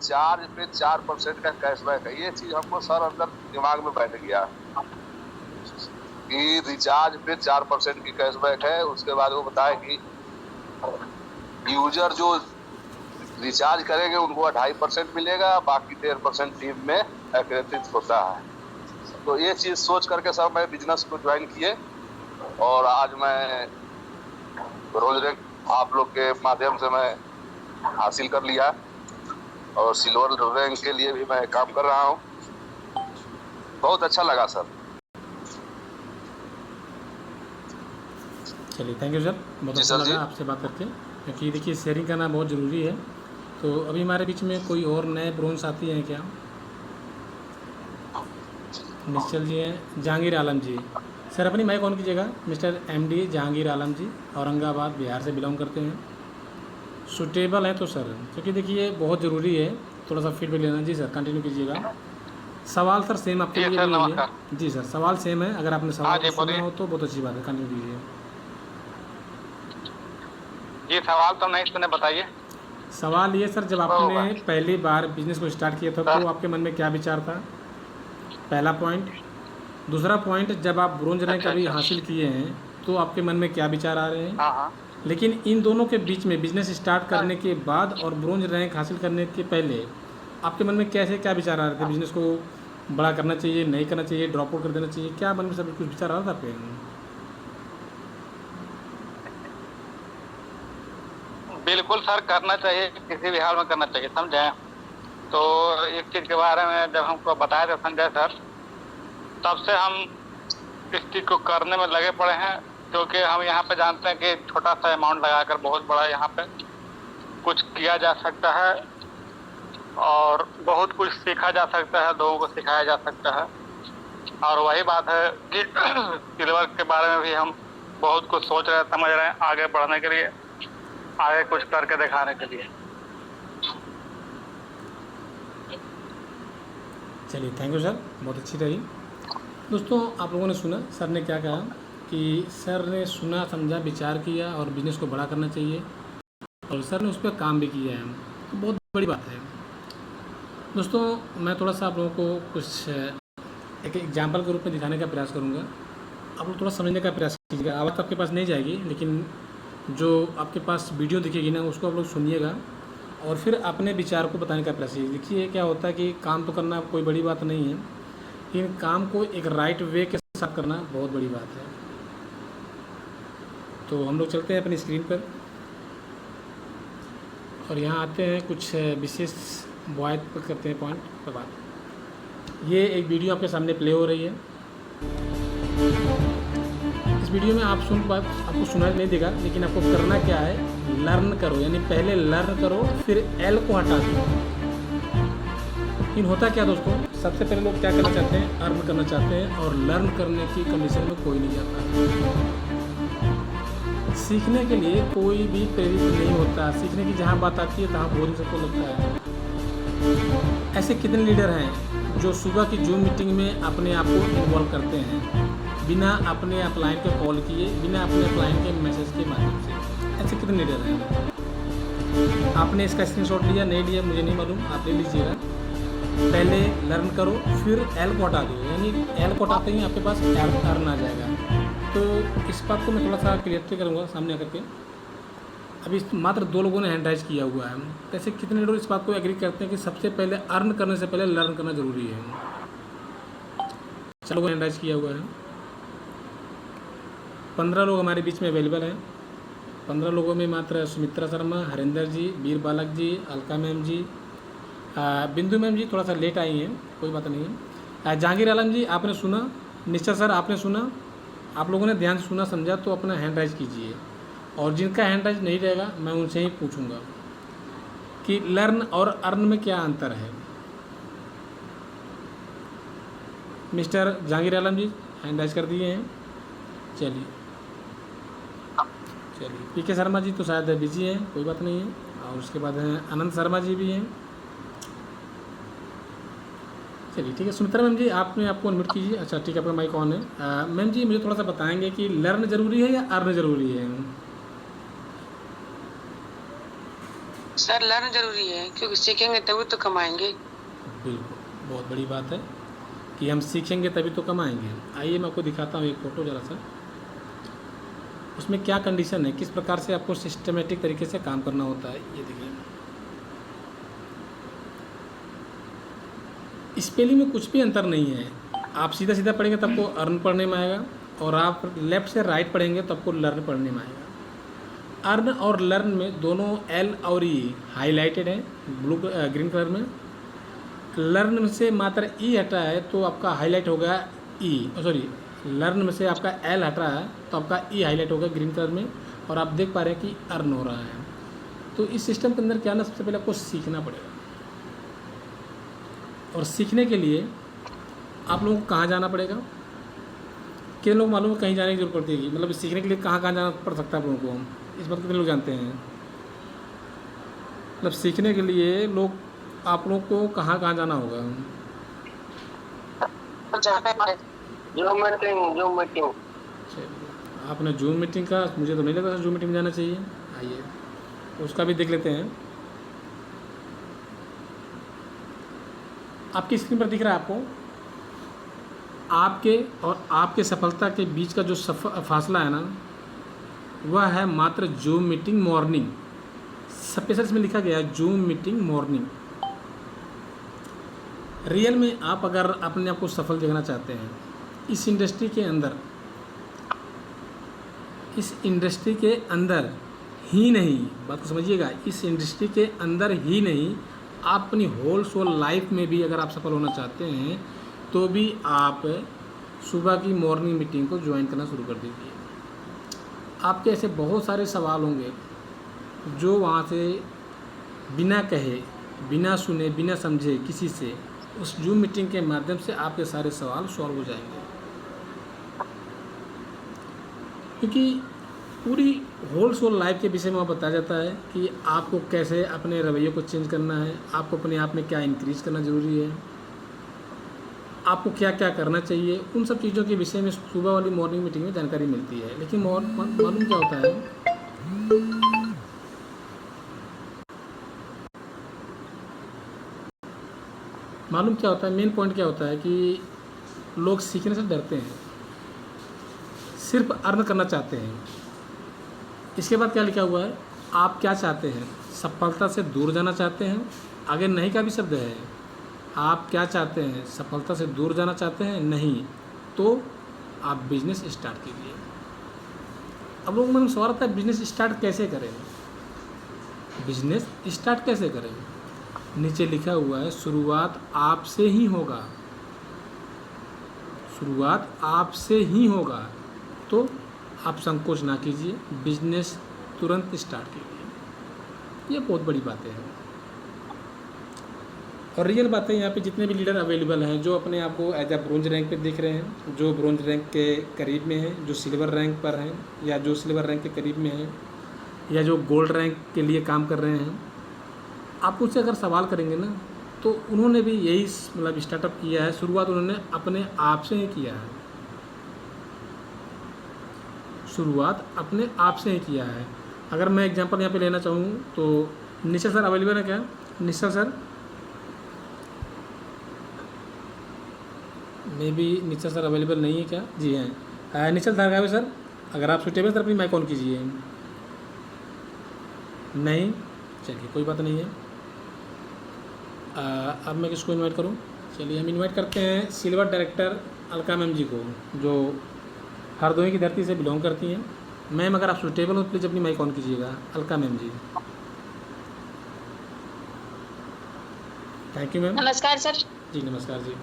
Recharge पे 4% का cashback है। ये चीज हमको सर अंदर दिमाग में बैठ गया कि रिचार्ज पे 4% की कैशबैक है। उसके बाद वो बताए कि यूजर जो रिचार्ज करेंगे उनको 2.5% मिलेगा, बाकी 1.5% टीम में एकत्रित होता है। तो ये चीज सोच करके सर मैं बिजनेस को ज्वाइन किए और आज मैं रोज रैंक आप लोग के माध्यम से मैं हासिल कर लिया और सिल्वर रैंक के लिए भी मैं काम कर रहा हूँ। बहुत अच्छा लगा सर। चलिए थैंक यू सर, बहुत अच्छा लगा आपसे बात करके, क्योंकि देखिए शेयरिंग करना बहुत ज़रूरी है। तो अभी हमारे बीच में कोई और नए ब्रोन साथी हैं क्या? निश्चल जी हैं, जहांगीर आलम जी। सर अपनी माइक ऑन कीजिएगा। मिस्टर एमडी जहांगीर आलम जी, औरंगाबाद बिहार से बिलोंग करते हैं। सूटेबल है तो सर, क्योंकि देखिए बहुत ज़रूरी है थोड़ा सा फीडबैक लेना। जी सर कंटिन्यू कीजिएगा। सवाल सर सेम आपके लिए भी यही है। जी सर सवाल सेम है, अगर आपने सवाल को सुना हो तो बहुत अच्छी बात है, कंटिन्यू कीजिए। जी सवाल तो नहीं सुने, बताइए। सवाल ये सर, जब आपने पहली बार बिजनेस को स्टार्ट किया था तो आपके मन में क्या विचार था, पहला पॉइंट। दूसरा पॉइंट, जब आप ब्रोंज रैंक अभी हासिल किए हैं तो आपके मन में क्या विचार आ रहे हैं। लेकिन इन दोनों के बीच में बिजनेस स्टार्ट करने के बाद और ब्रोंज रैंक हासिल करने के पहले आपके मन में कैसे क्या विचार आ रहे थे, बिजनेस को बड़ा करना चाहिए, नहीं करना चाहिए, ड्रॉप आउट कर देना चाहिए, क्या मन में सब कुछ विचार आ रहा था आपके? बिल्कुल सर, करना चाहिए, किसी भी हाल में करना चाहिए, समझे। तो एक चीज के बारे में जब हमको बताया था संजय सर, तब से हम इस चीज को करने में लगे पड़े हैं, क्योंकि हम यहाँ पे जानते हैं कि छोटा सा अमाउंट लगाकर बहुत बड़ा यहाँ पे कुछ किया जा सकता है और बहुत कुछ सीखा जा सकता है, लोगों को सिखाया जा सकता है। और वही बात है कि सिल्वर के बारे में भी हम बहुत कुछ सोच रहे हैं, समझ रहे हैं, आगे बढ़ने के लिए, आगे कुछ करके दिखाने के लिए। चलिए थैंक यू सर, बहुत अच्छी रही। दोस्तों आप लोगों ने सुना सर ने क्या कहा कि सर ने सुना, समझा, विचार किया और बिज़नेस को बड़ा करना चाहिए और सर ने उस पर काम भी किया है, तो बहुत बड़ी बात है। दोस्तों मैं थोड़ा सा आप लोगों को कुछ एक एग्जाम्पल के रूप में दिखाने का प्रयास करूँगा। आप लोग थोड़ा समझने का प्रयास कीजिएगा। आवाज़ आपके पास नहीं जाएगी, लेकिन जो आपके पास वीडियो दिखेगी ना उसको आप लोग सुनिएगा और फिर अपने विचार को बताने का प्रयास कीजिए। देखिए क्या होता है कि काम तो करना कोई बड़ी बात नहीं है, लेकिन काम को एक राइट वे के साथ करना बहुत बड़ी बात है। तो हम लोग चलते हैं अपनी स्क्रीन पर और यहाँ आते हैं कुछ विशेष बॉय पर करते हैं पॉइंट पर बात। ये एक वीडियो आपके सामने प्ले हो रही है। इस वीडियो में आप आपको सुनाई नहीं देगा, लेकिन आपको करना क्या है, लर्न करो, यानी पहले लर्न करो फिर एल को हटा दो। इन होता क्या दोस्तों, सबसे पहले लोग क्या करना चाहते हैं, अर्न करना चाहते हैं और लर्न करने की कंडीशन में कोई नहीं जाता। सीखने के लिए कोई भी प्रेरित नहीं होता, सीखने की जहाँ बात आती है तहाँ बोरिंग सबको लगता है। ऐसे कितने लीडर हैं जो सुबह की जूम मीटिंग में अपने आप को इन्वॉल्व करते हैं बिना अपने अपलाइन को कॉल किए, बिना अपने अपलाइन के मैसेज के माध्यम से। ऐसे कितने लीडर हैं? आपने इसका स्क्रीनशॉट लिया नहीं लिया मुझे नहीं मालूम, आप ले लीजिएगा। पहले लर्न करो फिर एल को हटा दो, यानी एल को हटाते ही आपके पास अर्न आ जाएगा। तो इस बात को मैं थोड़ा सा क्लियर करूँगा सामने आकर के। अभी मात्र 2 लोगों ने हैंड राइज किया हुआ है। कैसे कितने लीडर इस बात को एग्री करते हैं कि सबसे पहले अर्न करने से पहले लर्न करना ज़रूरी है। 4 लोगों ने हैंड राइज किया हुआ है। 15 लोग हमारे बीच में अवेलेबल हैं। 15 लोगों में मात्र सुमित्रा शर्मा, हरिंदर जी, वीर बालक जी, अलका मैम जी, बिंदु मैम जी थोड़ा सा लेट आई हैं, कोई बात नहीं है। जहांगीर आलम जी आपने सुना, निश्चल सर आपने सुना, आप लोगों ने ध्यान से सुना समझा तो अपना हैंड राइज कीजिए और जिनका हैंड राइज नहीं रहेगा मैं उनसे ही पूछूंगा कि लर्न और अर्न में क्या अंतर है। मिस्टर जहांगीर आलम जी हैंड राइज कर दिए हैं। चलिए पीके शर्मा जी तो शायद बिजी हैं, कोई बात नहीं है। और उसके बाद हैं अनंत शर्मा जी भी हैं। चलिए ठीक है, सुमित्रा मैम जी आपने आपको अनम्यूट कीजिए। अच्छा ठीक है, आपका माइक ऑन है। मैम जी मुझे थोड़ा सा बताएंगे कि लर्न ज़रूरी है या अर्न ज़रूरी है? सर लर्न जरूरी है, क्योंकि सीखेंगे तभी तो कमाएंगे। बिल्कुल, बहुत बड़ी बात है कि हम सीखेंगे तभी तो कमाएंगे। आइए मैं आपको दिखाता हूँ एक फ़ोटो ज़रा सा, उसमें क्या कंडीशन है, किस प्रकार से आपको सिस्टमेटिक तरीके से काम करना होता है। ये देखिए, स्पेलिंग में कुछ भी अंतर नहीं है। आप सीधा सीधा पढ़ेंगे तब आपको अर्न पढ़ने में आएगा, और आप लेफ़्ट से राइट पढ़ेंगे तो आपको लर्न पढ़ने में आएगा। अर्न और लर्न में दोनों एल और ई हाईलाइटेड है ब्लू ग्रीन कलर में। लर्न में से मात्र ई हटा है तो आपका हाईलाइट होगा ई, सॉरी, लर्न में से आपका एल हटा है तो आपका ई हाईलाइट होगा ग्रीन कलर में, और आप देख पा रहे हैं कि अर्न हो रहा है। तो इस सिस्टम के अंदर क्या ना, सबसे पहले आपको सीखना पड़ेगा, और सीखने के लिए आप लोगों को कहाँ जाना पड़ेगा। कितने लोग मालूम है कहीं जाने की जरूरत पड़ती है, मतलब सीखने के लिए कहाँ कहाँ जाना पड़ सकता है आप लोगों को, इस बात कितने लोग जानते हैं। मतलब सीखने के लिए लोग, आप लोग को कहाँ कहाँ जाना होगा। Zoom meeting. चलिए, आपने जूम मीटिंग का, मुझे तो नहीं लगता जूम मीटिंग में जाना चाहिए। आइए उसका भी देख लेते हैं। आपकी स्क्रीन पर दिख रहा है आपको, आपके और आपके सफलता के बीच का जो फासला है ना, वह है मात्र जूम मीटिंग मॉर्निंग। स्पेशल इसमें लिखा गया है जूम मीटिंग मॉर्निंग। रियल में आप अगर अपने आप को सफल देखना चाहते हैं इस इंडस्ट्री के अंदर, इस इंडस्ट्री के अंदर ही नहीं, बात को समझिएगा, इस इंडस्ट्री के अंदर ही नहीं, आप अपनी होल सोल लाइफ में भी अगर आप सफल होना चाहते हैं तो भी आप सुबह की मॉर्निंग मीटिंग को ज्वाइन करना शुरू कर दीजिए। आपके ऐसे बहुत सारे सवाल होंगे जो वहाँ से बिना कहे, बिना सुने, बिना समझे किसी से, उस जूम मीटिंग के माध्यम से आपके सारे सवाल सॉल्व हो जाएंगे। क्योंकि पूरी होल सोल लाइफ के विषय में वहाँ बताया जाता है कि आपको कैसे अपने रवैये को चेंज करना है, आपको अपने आप में क्या इंक्रीज करना ज़रूरी है, आपको क्या क्या करना चाहिए। उन सब चीज़ों के विषय में सुबह वाली मॉर्निंग मीटिंग में जानकारी मिलती है। लेकिन मालूम क्या होता है, मालूम क्या होता है, मेन पॉइंट क्या होता है कि लोग सीखने से डरते हैं, सिर्फ अर्न करना चाहते हैं। इसके बाद क्या लिखा हुआ है, आप क्या चाहते हैं, सफलता से दूर जाना चाहते हैं, आगे नहीं का भी शब्द है। आप क्या चाहते हैं, सफलता से दूर जाना चाहते हैं, नहीं तो आप बिजनेस स्टार्ट कीजिए। अब लोगों में सवाल आता है बिजनेस स्टार्ट कैसे करें, बिजनेस स्टार्ट कैसे करें। नीचे लिखा हुआ है शुरुआत आपसे ही होगा, शुरुआत आपसे ही होगा, तो आप संकोच ना कीजिए, बिजनेस तुरंत स्टार्ट कीजिए। ये बहुत बड़ी बातें हैं और रियल बातें। यहाँ पे जितने भी लीडर अवेलेबल हैं जो अपने आप को एज ए ब्रोंज रैंक पे देख रहे हैं, जो ब्रोंज रैंक के करीब में हैं, जो सिल्वर रैंक पर हैं, या जो सिल्वर रैंक के करीब में हैं, या जो गोल्ड रैंक के लिए काम कर रहे हैं, आप उनसे अगर सवाल करेंगे ना तो उन्होंने भी यही मतलब स्टार्टअप किया है। शुरुआत उन्होंने अपने आप से ही किया है, शुरुआत अपने आप से ही किया है। अगर मैं एग्जांपल यहाँ पे लेना चाहूँ तो निश्चल सर अवेलेबल है क्या? Nishchal sir, may be Nishchal sir available नहीं है क्या? जी हैं। निश्चल धारगावे सर, अगर आप सुटेबल सर अपनी माइक ऑन कीजिए। नहीं, चलिए कोई बात नहीं है। अब मैं किसको इनवाइट करूं? चलिए हम इनवाइट करते हैं सिल्वर डायरेक्टर अलका मैम जी को, जो हरदोई की धरती से बिलोंग करती हैं। मैम अगर आप सुटेबल हो प्लीज़ अपनी माइक ऑन कीजिएगा। Alka ma'am ji, thank you ma'am. नमस्कार सर। जी नमस्कार जी।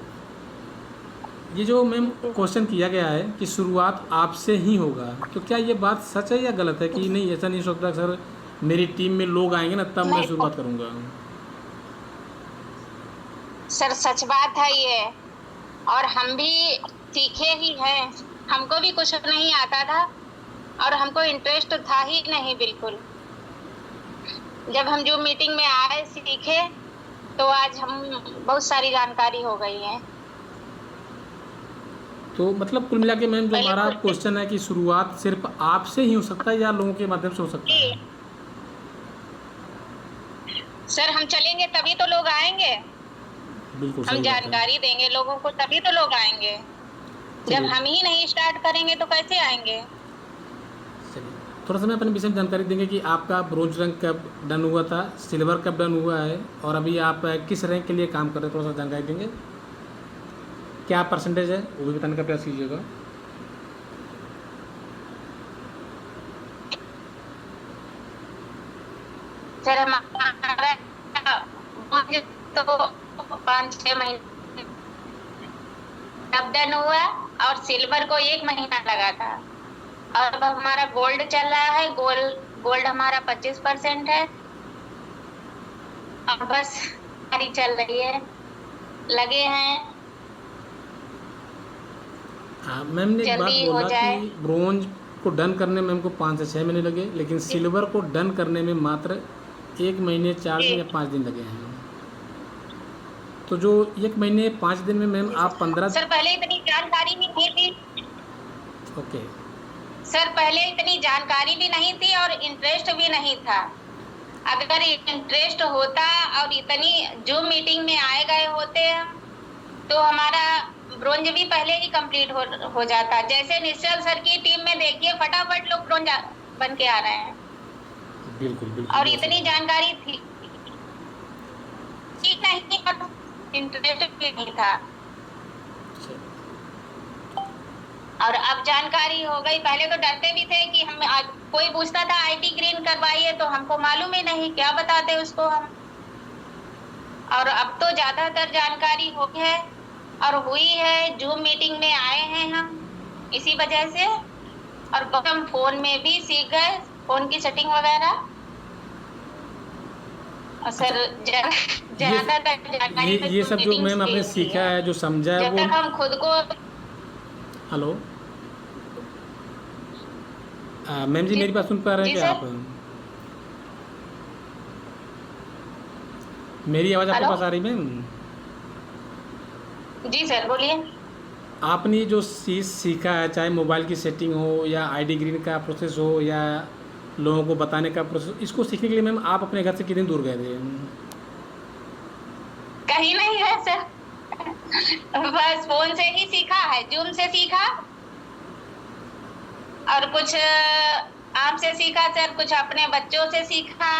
ये जो मैम क्वेश्चन किया गया है कि शुरुआत आपसे ही होगा, तो क्या ये बात सच है या गलत है कि नहीं ऐसा नहीं हो सकता सर मेरी टीम में लोग आएंगे ना तब मैं शुरुआत करूँगा? सर सच बात है ये, और हम भी सीखे ही हैं। हमको भी कुछ नहीं आता था और हमको इंटरेस्ट था ही नहीं बिल्कुल। जब हम जो मीटिंग में आए, सीखे, तो आज हम बहुत सारी जानकारी हो गई है। तो मतलब कुल मिला के मैम जो हमारा क्वेश्चन है कि शुरुआत सिर्फ आपसे ही हो सकता है या लोगों के माध्यम से हो सकता है? सर हम चलेंगे तभी तो लोग आएंगे, बिल्कुल हम सही बात है। जानकारी देंगे लोगों को तभी तो लोग आएंगे। जब चलिए हम ही नहीं स्टार्ट करेंगे तो कैसे आएंगे? चलिए, थोड़ा सा मैं अपने विषय में जानकारी देंगे कि आपका ब्रोंज रैंक कब डन हुआ था, सिल्वर कब डन हुआ है, और अभी आप किस रैंक के लिए काम कर रहे हैं, थोड़ा सा जानकारी देंगे। क्या परसेंटेज है वो भी बताने का प्रयास कीजिएगा। सर हमारा तो 5-6 महीने तब डन हुआ और सिल्वर को 1 महीना लगा था, और अब हमारा गोल्ड चल रहा है। गोल्ड हमारा 25% है, और बस तैयारी चल रही है, लगे हैं। मैम ने एक बात जल्दी हो बोला जाए। कि ब्रोंज को डन करने में हमको 5 से 6 महीने लगे, लेकिन सिल्वर को डन करने में मात्र 1 महीने 4 दिन या 5 दिन लगे हैं। तो जो 1 महीने 5 दिन में मैम आप 15 सर पहले इतनी जानकारी भी नहीं थी। ओके, सर पहले इतनी जानकारी भी नहीं थी और इंटरेस्ट भी नहीं था। अगर इंटरेस्ट होता और इतनी जूम मीटिंग में आए गए होते तो हमारा ब्रोंज भी पहले ही कंप्लीट हो जाता। जैसे निश्चल सर की टीम में देखिए फटाफट लोग ब्रोंज बन के आ रहे हैं, बिल्कुल बिल्कुल। और इतनी जानकारी थी ठीक नहीं और इंटरेस्ट भी नहीं था। और अब जानकारी हो गई। पहले तो डरते भी थे कि हम कोई पूछता था आईटी ग्रीन करवाइए तो हमको मालूम ही नहीं, क्या बताते उसको हम। और अब तो ज्यादातर जानकारी हो गई है और हुई है, जूम मीटिंग में आए हैं हम इसी वजह से, और हम फोन में भी सीख गए, फोन की सेटिंग वगैरह। और सर ज्यादातर जानकारी ये सब जो मैम आपने सीखा है, जो समझा है, जब वो तक हम खुद को। हेलो मैम जी, मेरी बात सुन पा रहे हैं जी क्या सर। आप? मेरी आवाज़ आपके हेलो? पास आ रही मैम? जी सर बोलिए। आपने जो चीज़ सीखा है, चाहे मोबाइल की सेटिंग हो या आईडी ग्रीन का प्रोसेस हो या लोगों को बताने का प्रोसेस, इसको सीखने के लिए मैम आप अपने घर से कितनी दूर गए थे? कहीं नहीं है सर, बस फोन से ही सीखा है, जूम से सीखा और कुछ आपसे सीखा सर, कुछ अपने बच्चों से सीखा।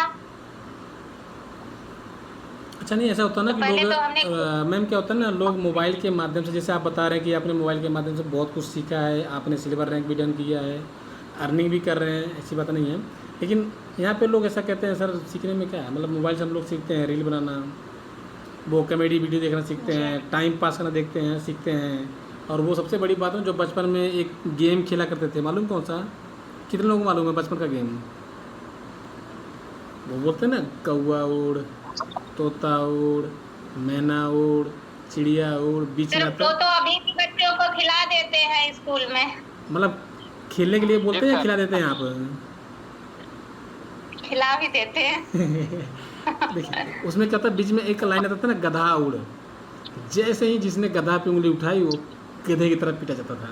अच्छा, नहीं ऐसा होता ना तो कि पहले लोग तो हमने मैम क्या होता है ना, लोग मोबाइल के माध्यम से, जैसे आप बता रहे हैं कि आपने मोबाइल के माध्यम से बहुत कुछ सीखा है, आपने सिल्वर रैंक भी डन किया है, अर्निंग भी कर रहे हैं, ऐसी बात नहीं है। लेकिन यहाँ पे लोग ऐसा कहते हैं सर सीखने में क्या है, मतलब मोबाइल से हम लोग सीखते हैं रील बनाना, वो कॉमेडी वीडियो देखना सीखते हैं, टाइम पास करना देखते हैं, सीखते हैं। और वो सबसे बड़ी बात है, जो बचपन में एक गेम खेला करते थे, मालूम कौन सा? कितने लोगों को मालूम है बचपन का गेम? वो बोलते हैं ना, कौआ उड़, तोता उड़, मैना उड़, चिड़िया उड़, बीच में सर आता वो तो अभी भी बच्चों को खिला देते हैं स्कूल में। मतलब खेलने के लिए बोलते हैं या खिला देते हैं आप? खिला भी देते हैं। देखिए उसमें क्या था, बीच में एक लाइन आता था ना, गधा उड़। जैसे ही जिसने गधा पे उंगली उठाई वो गधे की तरफ पीटा जाता था।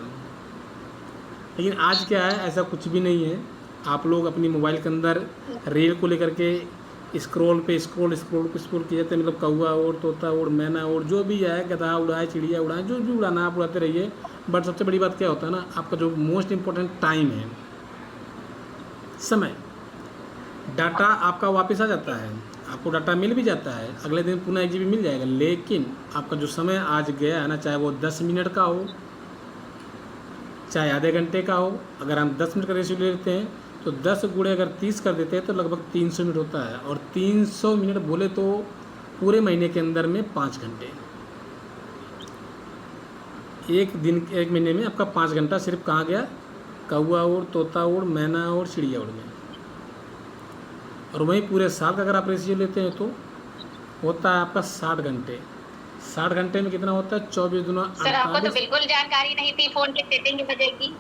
लेकिन आज क्या है, ऐसा कुछ भी नहीं है। आप लोग अपनी मोबाइल के अंदर रील को लेकर के स्क्रॉल किए जाते हैं, मतलब कौआ उड़, तोता उड़, मैना उड़, जो भी है, गधा उड़ाए, चिड़िया उड़ाए, जो भी उड़ाना आप उड़ाते रहिए। बट सबसे बड़ी बात क्या होता है ना, आपका जो मोस्ट इम्पोर्टेंट टाइम है, समय, डाटा आपका वापस आ जाता है, आपको डाटा मिल भी जाता है, अगले दिन पुनः 1 GB मिल जाएगा। लेकिन आपका जो समय आज गया है ना, चाहे वो 10 मिनट का हो, चाहे आधे घंटे का हो, अगर हम 10 मिनट का रेशियो ले लेते हैं तो 10 गुणे अगर 30 कर देते हैं तो लगभग 300 मिनट होता है। और 300 मिनट बोले तो पूरे महीने के अंदर में 5 घंटे। एक महीने में आपका 5 घंटा सिर्फ कहाँ गया? कौआ उड़, तोता उड़, मैना उड़, चिड़िया उड़ गया। और वहीं पूरे साल का अगर आप रेशियो लेते हैं तो होता है आपका 60 घंटे। 60 घंटे में कितना होता है? 24 दूना सर हमको तो 48, बिल्कुल जानकारी नहीं थी फोन की सेटिंग की वजह की।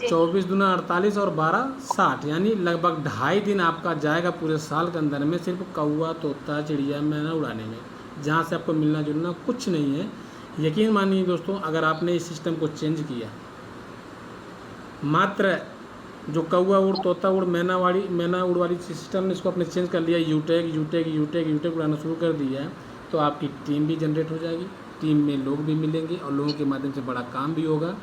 24 दूना 48 और 12 60, यानी लगभग 2.5 दिन आपका जाएगा पूरे साल के अंदर में सिर्फ कौआ, तोता, चिड़िया, मैना उड़ाने में, जहाँ से आपको मिलना जुलना कुछ नहीं है। यकीन मानिए दोस्तों, अगर आपने इस सिस्टम को चेंज किया, मात्र जो कौआ उड़, तोता उड़, मैना उड़ वाली सिस्टम ने इसको अपने चेंज कर लिया, यूटेक उड़ाना शुरू कर दिया है, तो आपकी टीम भी जनरेट हो जाएगी, टीम में लोग भी मिलेंगे और लोगों के माध्यम से बड़ा काम भी होगा।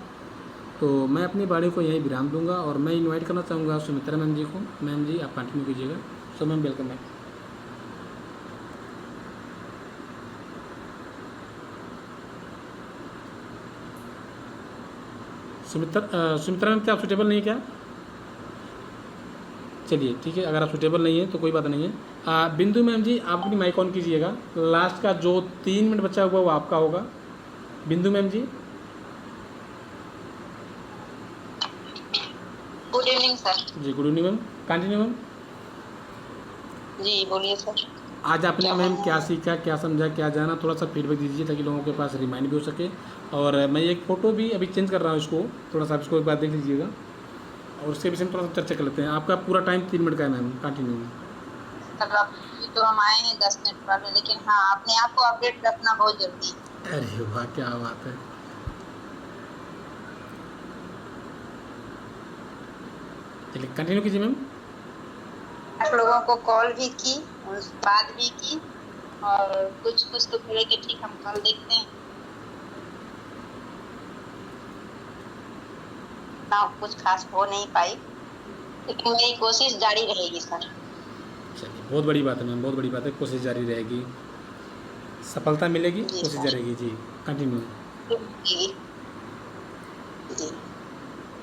तो मैं अपनी वाणी को यहीं विराम दूंगा और मैं इनवाइट करना चाहूँगा सुमित्रा मैम जी को। मैम जी आप कंटिन्यू कीजिएगा। So ma'am welcome back. Sumitra ma'am क्या आप सुटेबल नहीं क्या? चलिए ठीक है, अगर आप सुटेबल नहीं है तो कोई बात नहीं है। बिंदु मैम जी आप अपनी माइक ऑन कीजिएगा। लास्ट का जो 3 मिनट बचा हुआ वो आपका होगा। Bindu ma'am ji. Good evening sir. जी good evening ma'am, continue ma'am. जी बोलिए सर। आज आपने मैम क्या सीखा, क्या समझा, क्या जाना, थोड़ा सा फीडबैक दीजिए ताकि लोगों के पास रिमाइंड भी हो सके। और मैं एक फ़ोटो भी अभी चेंज कर रहा हूँ, इसको थोड़ा सा इसको एक बार देख लीजिएगा और उसके विषय में थोड़ा सा चर्चा कर लेते हैं। आपका पूरा टाइम 3 मिनट का है मैम, कंटिन्यू। सर अभी तो हम आए हैं 10 मिनट पहले, लेकिन हाँ अपने आप को अपडेट रखना बहुत जरूरी है। अरे वाह क्या बात है। चलिए कंटिन्यू कीजिए मैम। आप लोगों को कॉल भी की, बात भी की और कुछ तो बोले कि ठीक हम कल देखते हैं ना, कुछ खास हो नहीं पाई, लेकिन मेरी कोशिश जारी रहेगी सर। चलिए बहुत बड़ी बात है मैम, बहुत बड़ी बात है। कोशिश जारी रहेगी, सफलता मिलेगी, कोशिश जारी रहेगी। जी कंटिन्यू। जी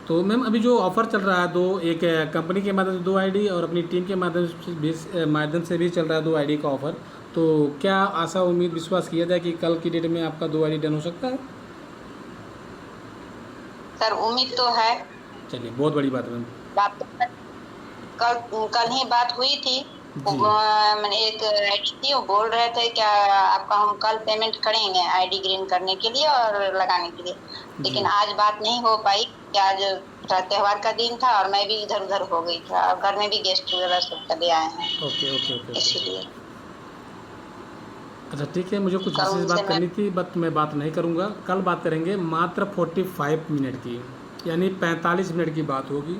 तो मैम अभी जो ऑफ़र चल रहा है, एक कंपनी के माध्यम से 2 आईडी और अपनी टीम के माध्यम से भी चल रहा है 2 आईडी का ऑफ़र, तो क्या आशा उम्मीद विश्वास किया जाए कि कल की डेट में आपका 2 आईडी डन हो सकता है? सर उम्मीद तो है। चलिए बहुत बड़ी बात है मैम। बात कल ही बात हुई थी। मैंने एक आईडी थी, वो बोल रहे थे क्या आपका हम कल पेमेंट करेंगे आईडी ग्रीन करने के लिए और लगाने के लिए, लेकिन आज बात नहीं हो पाई कि आज त्योहार का दिन था और मैं भी इधर उधर हो गई था और घर में भी गेस्ट वगैरह सब चले आए हैं। ओके इसलिए अच्छा ठीक है, मुझे कुछ विशेष बात करनी थी बट मैं बात नहीं करूँगा। कल बात करेंगे मात्र 45 मिनट की, यानी 45 मिनट की बात होगी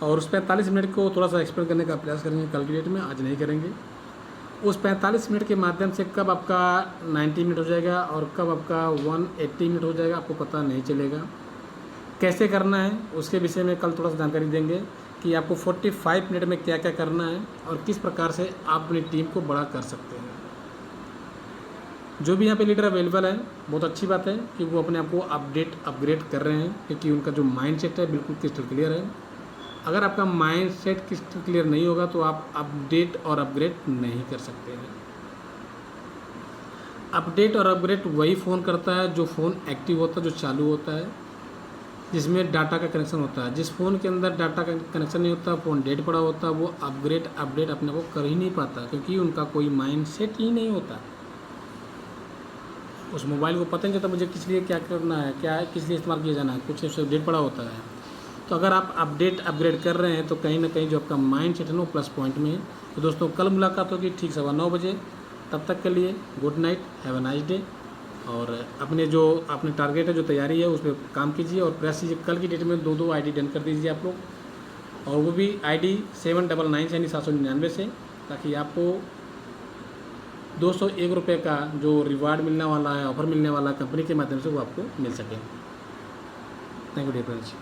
और उस 45 मिनट को थोड़ा सा एक्सप्लेन करने का प्रयास करेंगे कल की डेट में, आज नहीं करेंगे। उस 45 मिनट के माध्यम से कब आपका 90 मिनट हो जाएगा और कब आपका 180 मिनट हो जाएगा आपको पता नहीं चलेगा। कैसे करना है उसके विषय में कल थोड़ा सा जानकारी देंगे कि आपको 45 मिनट में क्या क्या करना है और किस प्रकार से आप अपनी टीम को बड़ा कर सकते हैं। जो भी यहाँ पे लीडर अवेलेबल है, बहुत अच्छी बात है कि वो अपने आप को अपग्रेड कर रहे हैं, क्योंकि उनका जो माइंड सेट है बिल्कुल क्रिस्टल क्लियर है। अगर आपका माइंड सेट क्रिस्टल क्लियर नहीं होगा तो आप अपडेट और अपग्रेड नहीं कर सकते हैं। अपडेट और अपग्रेड वही फ़ोन करता है जो फ़ोन एक्टिव होता है, जो चालू होता है, जिसमें डाटा का कनेक्शन होता है। जिस फ़ोन के अंदर डाटा का कनेक्शन नहीं होता, फ़ोन डेड पड़ा होता है, वो अपडेट अपने को कर ही नहीं पाता, क्योंकि उनका कोई माइंड सेट ही नहीं होता। उस मोबाइल को पता नहीं चलता मुझे किस लिए क्या करना है, क्या किस लिए इस्तेमाल किया जाना है, कुछ उससे डेट पड़ा होता है। तो अगर आप अपग्रेड कर रहे हैं तो कहीं ना कहीं जो आपका माइंड सेट है ना प्लस पॉइंट में है। तो दोस्तों कल मुलाकात होगी ठीक 9:15 बजे। तब तक के लिए good night, have a nice day. और अपने टारगेट है, जो तैयारी है, उस पर काम कीजिए और प्रयास कीजिए कल की डेट में 2 आईडी डन कर दीजिए आप लोग, और वो भी आईडी 799 यानी 799 से, ताकि आपको 201 रुपये का जो रिवार्ड मिलने वाला है, ऑफर मिलने वाला है कंपनी के माध्यम से, वो आपको मिल सके। Thank you dear friends.